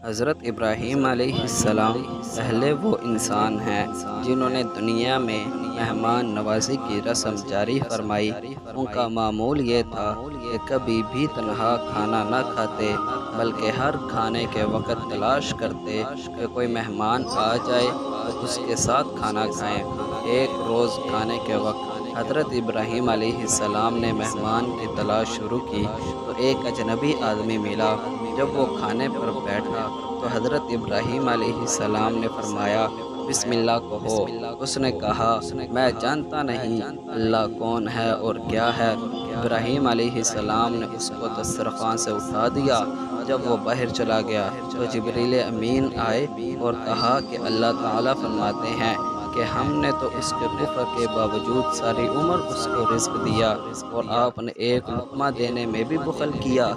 حضرت ابراہیم علیہ السلام پہلے وہ انسان ہیں جنہوں نے دنیا میں مہمان نوازی کی رسم جاری فرمائی۔ ان کا معمول یہ تھا کہ کبھی بھی تنہا کھانا نہ کھاتے، بلکہ ہر کھانے کے وقت تلاش کرتے کہ کوئی مہمان آ جائے تو اس کے ساتھ کھانا کھائیں۔ ایک روز کھانے کے وقت حضرت ابراہیم علیہ السلام نے مہمان کی تلاش شروع کی تو ایک اجنبی آدمی ملا۔ جب وہ کھانے پر بیٹھا تو حضرت ابراہیم علیہ السلام نے فرمایا، بسم اللہ کہو۔ اس نے کہا، میں جانتا نہیں اللہ کون ہے اور کیا ہے۔ ابراہیم علیہ السلام نے اس کو دسترخوان سے اٹھا دیا۔ جب وہ باہر چلا گیا تو جبریل امین آئے اور کہا کہ اللہ تعالیٰ فرماتے ہیں کہ ہم نے تو اس کے کفر کے باوجود ساری عمر اس کو رزق دیا اور آپ نے ایک لقمہ دینے میں بھی بخل کیا۔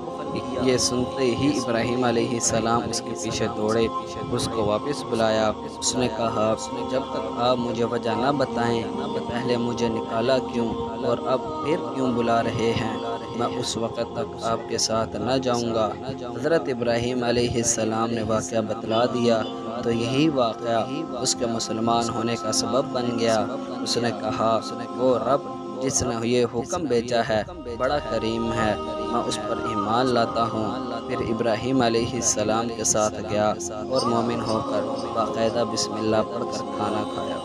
یہ سنتے ہی ابراہیم علیہ السلام اس کے پیچھے دوڑے، اس کو واپس بلایا۔ اس نے کہا، جب تک آپ مجھے وجہ نہ بتائیں کہ پہلے مجھے نکالا کیوں اور اب پھر کیوں بلا رہے ہیں، میں اس وقت تک آپ کے ساتھ نہ جاؤں گا۔ حضرت ابراہیم علیہ السلام نے واقعہ بتلا دیا تو یہی واقعہ اس کے مسلمان ہونے کا سبب بن گیا۔ اس نے کہا، وہ رب جس نے یہ حکم بھیجا ہے بڑا کریم ہے، میں اس پر ایمان لاتا ہوں۔ پھر ابراہیم علیہ السلام کے ساتھ گیا اور مومن ہو کر باقاعدہ بسم اللہ پڑھ کر کھانا کھایا۔